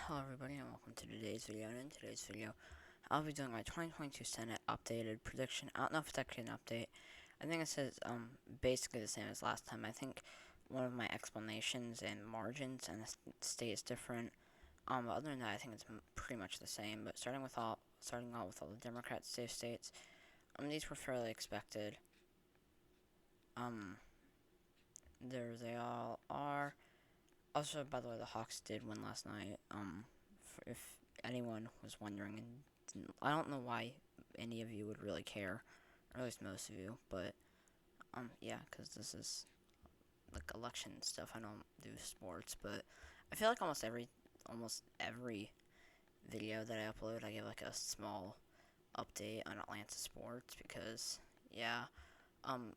Hello everybody and welcome to today's video, and in today's video I'll be doing my 2022 Senate updated prediction. I don't know if it's actually an update. I think it says basically the same as last time. I think one of my explanations and margins and the state is different. But other than that, I think it's pretty much the same. But starting out with all the Democrat safe states, these were fairly expected. There they all are. Also, by the way, the Hawks did win last night. If anyone was wondering, and I don't know why any of you would really care, or at least most of you, but yeah, because this is like election stuff. I don't do sports, but I feel like almost every video that I upload, I give like a small update on Atlanta sports because yeah,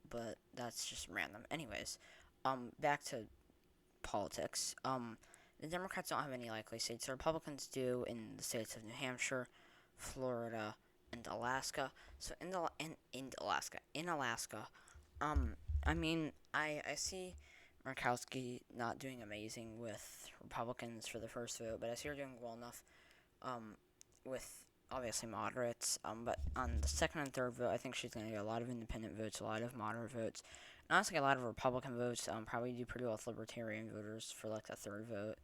but that's just random. Anyways, back to politics. The Democrats don't have any likely states. The Republicans do in the states of New Hampshire, Florida, and Alaska. So in Alaska, I see Murkowski not doing amazing with Republicans for the first vote, but I see her doing well enough, with obviously moderates. But on the second and third vote, I think she's going to get a lot of independent votes, a lot of moderate votes, and honestly, a lot of Republican votes. Probably do pretty well with Libertarian voters for like the third vote.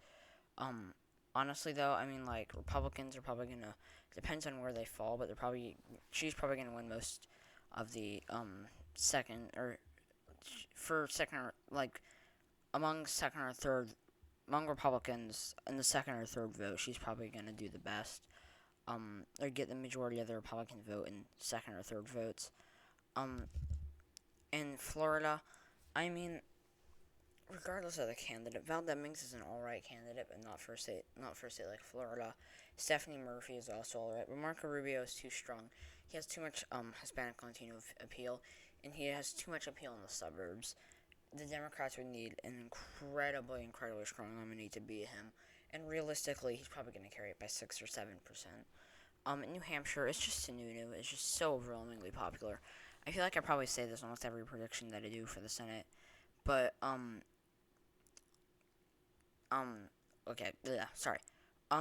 Honestly though, like Republicans are probably gonna, depends on where they fall, but she's probably gonna win most of the second or for second or like among second or third among Republicans in the second or third vote, she's probably gonna do the best. Or get the majority of the Republican vote in second or third votes. In Florida, I mean, regardless of the candidate, Val Demings is an alright candidate, but not for a state like Florida. Stephanie Murphy is also alright, but Marco Rubio is too strong. He has too much Hispanic Latino appeal, and he has too much appeal in the suburbs. The Democrats would need an incredibly strong nominee to beat him, and realistically, he's probably going to carry it by 6 or 7%. In New Hampshire, it's just Sununu. It's just so overwhelmingly popular. I feel like I probably say this almost every prediction that I do for the Senate, but okay, sorry.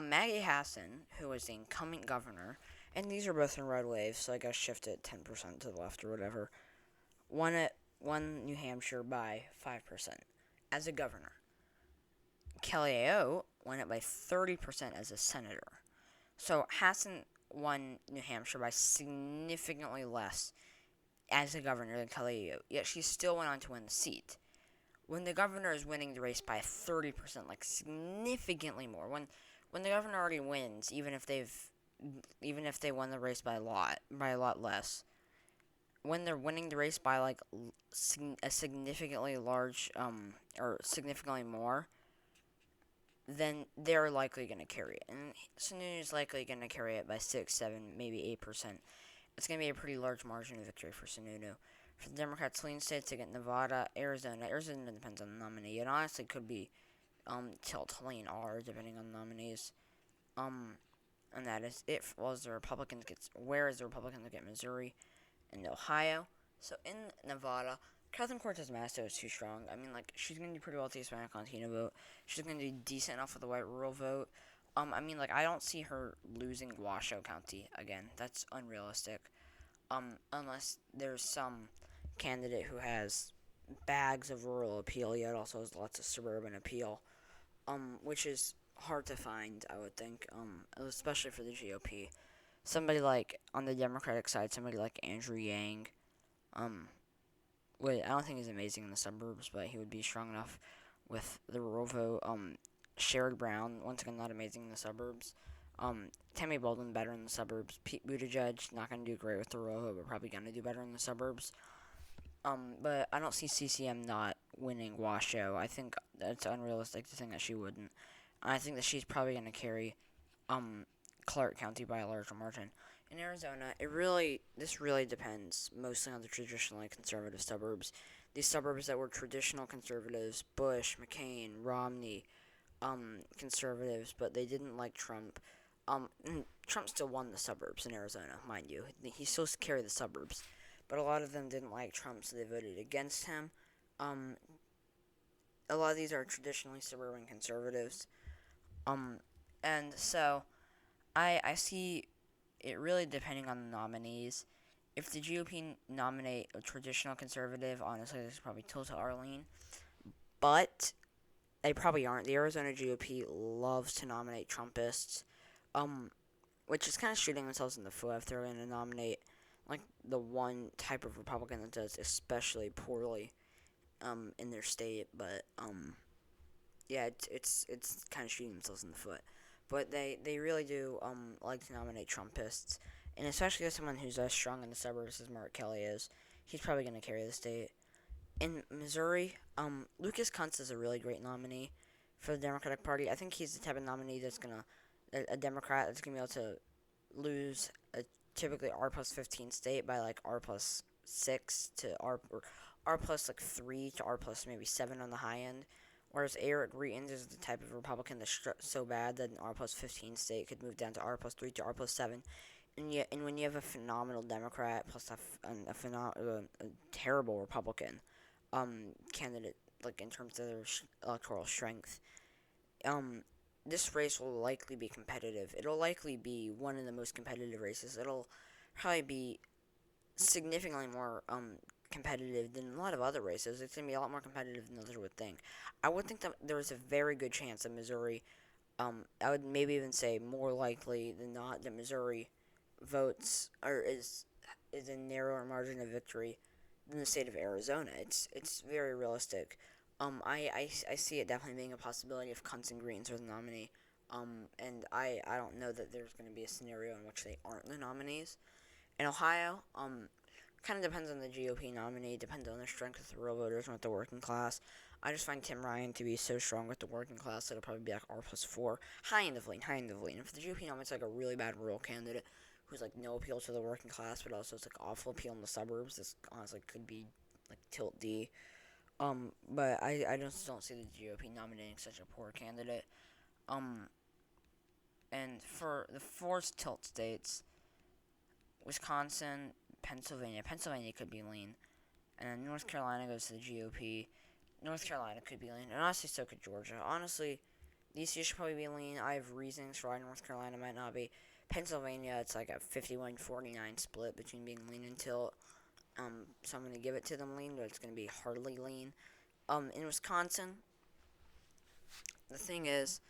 Maggie Hassan, who is the incumbent governor, and these are both in red waves, so I guess shift it 10% to the left or whatever, won New Hampshire by 5% as a governor. Kelly Ayo won it by 30% as a senator. So Hassan won New Hampshire by significantly less as a governor than Kelly Ayo, yet she still went on to win the seat. When the governor is winning the race by 30%, like significantly more, when the governor already wins, even if they won the race by a lot less, when they're winning the race by like a significantly large or significantly more, then they're likely going to carry it, and Sununu is likely going to carry it by 6, 7, maybe 8%. It's going to be a pretty large margin of victory for Sununu. For the Democrats' swing states, they get Nevada, Arizona. Arizona depends on the nominee. It honestly could be tilting or depending on the nominees. And that is it. Whereas the Republicans get Missouri and Ohio. So in Nevada, Catherine Cortez Masto is too strong. She's going to do pretty well with the Hispanic Latino vote. She's going to do decent enough with the white rural vote. I don't see her losing Washoe County again. That's unrealistic. Unless there's some candidate who has bags of rural appeal yet also has lots of suburban appeal, which is hard to find, I would think, especially for the GOP. Somebody like, on the Democratic side, somebody like Andrew Yang, I don't think he's amazing in the suburbs, but he would be strong enough with the rural vote. Sherrod Brown, once again, not amazing in the suburbs. Tammy Baldwin, better in the suburbs. Pete Buttigieg, not going to do great with the rural vote, but probably going to do better in the suburbs. But I don't see CCM not winning Washoe. I think that's unrealistic to think that she wouldn't. I think that she's probably going to carry Clark County by a larger margin. In Arizona, this really depends mostly on the traditionally conservative suburbs. These suburbs that were traditional conservatives, Bush, McCain, Romney, conservatives, but they didn't like Trump. Trump still won the suburbs in Arizona, mind you. He still carried the suburbs, but a lot of them didn't like Trump, so they voted against him. A lot of these are traditionally suburban conservatives. And so I see it really depending on the nominees. If the GOP nominate a traditional conservative, honestly, this is probably Tilda Arlene. But they probably aren't. The Arizona GOP loves to nominate Trumpists, um, which is kind of shooting themselves in the foot if they're going to nominate like the one type of Republican that does especially poorly in their state. But yeah, it's kind of shooting themselves in the foot. But they really do like to nominate Trumpists, and especially as someone who's as strong in the suburbs as Mark Kelly is, he's probably going to carry the state. In Missouri, Lucas Kuntz is a really great nominee for the Democratic Party. I think he's the type of nominee that's gonna a Democrat that's gonna be able to lose a typically R plus 15 state by like R plus 6 to R plus like 3 to R plus maybe 7 on the high end. Whereas Eric Reitens is the type of Republican that's so bad that an R plus 15 state could move down to R plus 3 to R plus 7. And when you have a phenomenal Democrat plus a terrible Republican candidate, like in terms of their electoral strength, this race will likely be competitive. It'll likely be one of the most competitive races. It'll probably be significantly more competitive than a lot of other races. It's gonna be a lot more competitive than others would think. I would think that there is a very good chance that Missouri, I would maybe even say more likely than not that Missouri votes or is a narrower margin of victory than the state of Arizona. It's very realistic. I see it definitely being a possibility if Kuntz and Greens are the nominee. And I don't know that there's going to be a scenario in which they aren't the nominees. In Ohio, kind of depends on the GOP nominee, depends on the strength of the real voters and with the working class. I just find Tim Ryan to be so strong with the working class that it'll probably be like R plus 4. High end of lean, high end of lean. If the GOP nominates like a really bad rural candidate who's like no appeal to the working class, but also it's like awful appeal in the suburbs, this honestly could be like tilt D. But I just don't see the GOP nominating such a poor candidate. Um, and for the fourth tilt states, Wisconsin, Pennsylvania could be lean, and then North Carolina goes to the GOP. North Carolina could be lean, and honestly, so could Georgia. Honestly, these two should probably be lean. I have reasons for why North Carolina might not be. Pennsylvania, it's like a 51-49 split between being lean and tilt. So I'm going to give it to them lean, but it's going to be hardly lean. In Wisconsin, the thing is,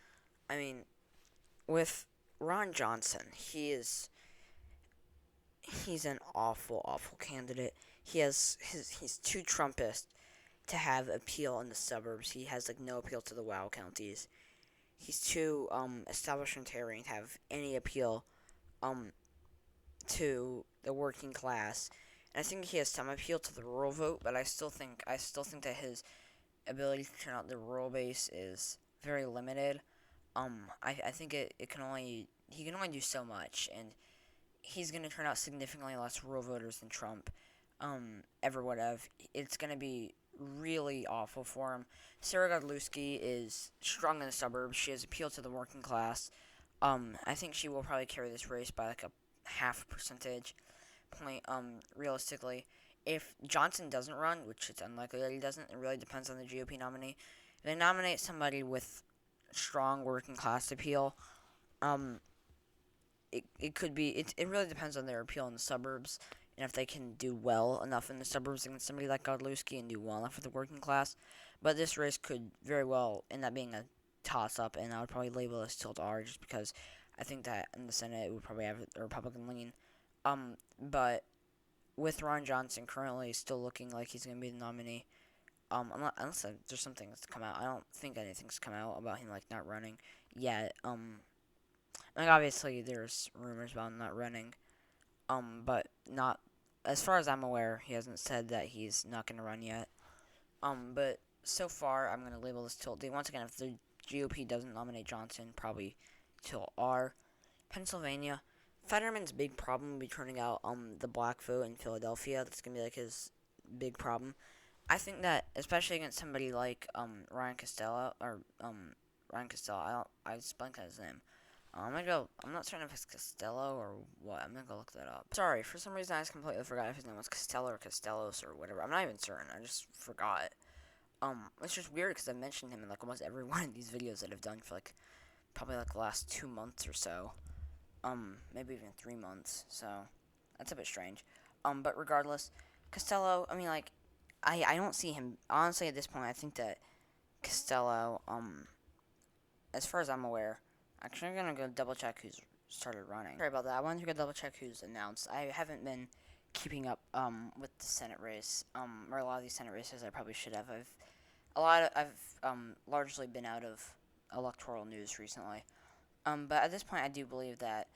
I mean, with Ron Johnson, he's an awful candidate. He's too Trumpist to have appeal in the suburbs. He has like no appeal to the WoW counties. He's too establishmentarian to have any appeal to the working class. And I think he has some appeal to the rural vote, but I still think that his ability to turn out the rural base is very limited. I think he can only do so much, and he's going to turn out significantly less rural voters than Trump ever would have. It's going to be really awful for him. Sarah Godlewski is strong in the suburbs. She has appeal to the working class. I think she will probably carry this race by like a half percentage point, realistically. If Johnson doesn't run, which it's unlikely that he doesn't, it really depends on the GOP nominee. If they nominate somebody with strong working class appeal, it could be, it really depends on their appeal in the suburbs, and if they can do well enough in the suburbs against somebody like Godlewski and do well enough for the working class. But this race could very well end up being a toss-up, and I would probably label it as tilt R just because I think that in the Senate it would probably have a Republican lean. But with Ron Johnson currently still looking like he's going to be the nominee, unless there's something that's come out. I don't think anything's come out about him like not running yet. Like obviously there's rumors about him not running, but not as far as I'm aware. He hasn't said that he's not going to run yet. But so far I'm going to label this tilt D. Once again, if the GOP doesn't nominate Johnson, probably tilt R. Pennsylvania, Fetterman's big problem will be turning out the black vote in Philadelphia. That's gonna be like his big problem. I think that especially against somebody like Ryan Costello or Ryan Costello. I just blanked on his name. I'm not certain if it's Costello or what. I'm gonna go look that up. Sorry, for some reason I just completely forgot if his name was Costello or Costellos or whatever. I'm not even certain. I just forgot. It's just weird because I mentioned him in like almost every one of these videos that I've done for like probably like the last 2 months or so. Maybe even 3 months. So that's a bit strange. But regardless, Costello. I mean, like, I don't see him honestly at this point. I think that Costello. As far as I'm aware, actually, I'm gonna go double check who's started running. Sorry about that. I wanted to go double check who's announced. I haven't been keeping up with the Senate race or a lot of these Senate races I probably should have. I've largely been out of electoral news recently. But at this point, I do believe that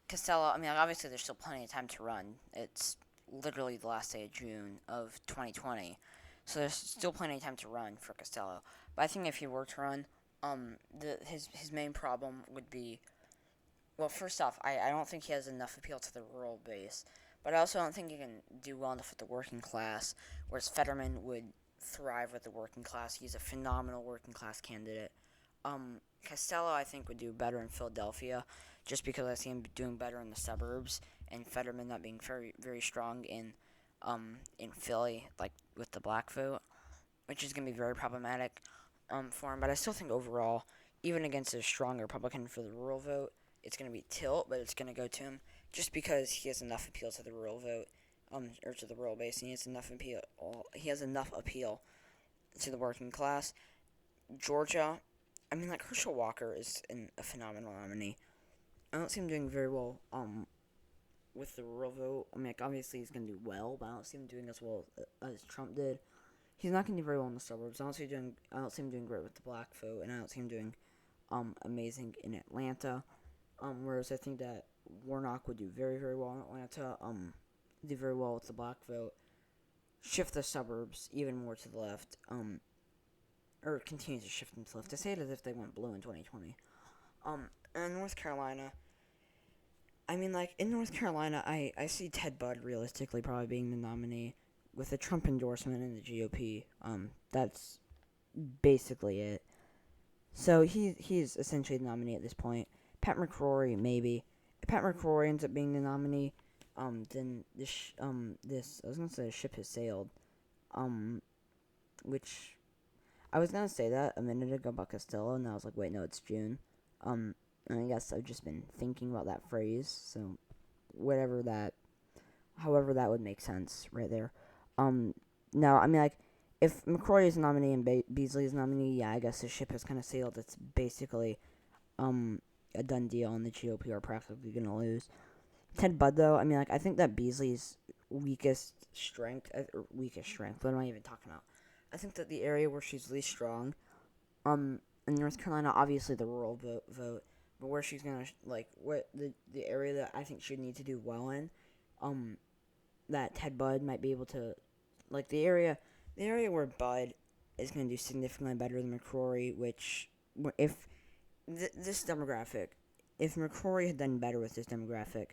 Costello. I mean, like, obviously, there's still plenty of time to run. It's literally the last day of June of 2020, so there's still plenty of time to run for Costello. But I think if he were to run, his main problem would be, well, first off, I don't think he has enough appeal to the rural base, but I also don't think he can do well enough with the working class, whereas Fetterman would thrive with the working class. He's a phenomenal working class candidate. Costello, I think, would do better in Philadelphia, just because I see him doing better in the suburbs, and Fetterman not being very, very strong in Philly, like with the black vote, which is gonna be very problematic for him. But I still think overall, even against a strong Republican for the rural vote, it's gonna be tilt, but it's gonna go to him just because he has enough appeal to the rural vote, or to the rural base, and he has enough appeal. He has enough appeal to the working class. Georgia, I mean, like, Herschel Walker is a phenomenal nominee. I don't see him doing very well with the rural vote. I mean, like, obviously he's gonna do well, but I don't see him doing as well as Trump did. He's not gonna do very well in the suburbs. I don't see him doing great with the black vote, and I don't see him doing amazing in Atlanta. Whereas I think that Warnock would do very, very well in Atlanta. Do very well with the black vote. Shift the suburbs even more to the left. Or continue to shift them to the left. To say it as if they went blue in 2020. And North Carolina, I mean, like, in North Carolina, I see Ted Budd realistically probably being the nominee with the Trump endorsement in the GOP. That's basically it. So he's essentially the nominee at this point. Pat McCrory, maybe. If Pat McCrory ends up being the nominee, then this I was gonna say the ship has sailed. Which I was gonna say that a minute ago about Costello, and I was like, wait, no, it's June. And I guess I've just been thinking about that phrase, so however that would make sense right there. No, I mean, like, if McCrory is nominee and Beasley is nominee, yeah, I guess the ship has kind of sailed. It's basically, a done deal, and the GOP are practically gonna lose. Ted Budd, though, I mean, like, I think that Beasley's weakest strength, what am I even talking about? I think that the area where she's least strong, in North Carolina, obviously the rural vote, but where she's gonna, like, what the area that I think she'd need to do well in, that Ted Budd might be able to, like, the area where Budd is gonna do significantly better than McCrory, which, if this demographic, if McCrory had done better with this demographic,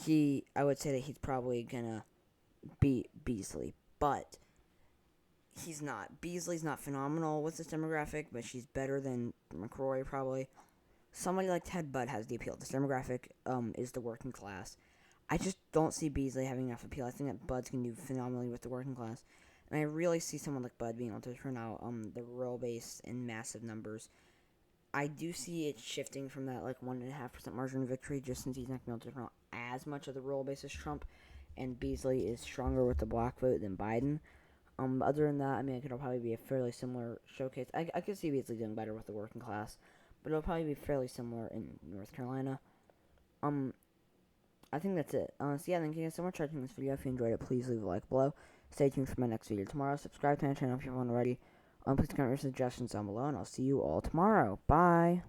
I would say that he's probably gonna beat Beasley, but he's not. Beasley's not phenomenal with this demographic, but she's better than McCrory probably. Somebody like Ted Budd has the appeal. This demographic is the working class. I just don't see Beasley having enough appeal. I think that Budd's can do phenomenally with the working class, and I really see someone like Budd being able to turn out the rural base in massive numbers. I do see it shifting from that, like, 1.5% margin of victory, just since he's not going to be able to turn out as much of the rural base as Trump, and Beasley is stronger with the black vote than Biden. Other than that, I mean, it'll probably be a fairly similar showcase. I could see Beasley doing better with the working class, but it'll probably be fairly similar in North Carolina. I think that's it. So yeah, thank you guys so much for watching this video. If you enjoyed it, please leave a like below. Stay tuned for my next video tomorrow. Subscribe to my channel if you haven't already. Please comment your suggestions down below, and I'll see you all tomorrow. Bye!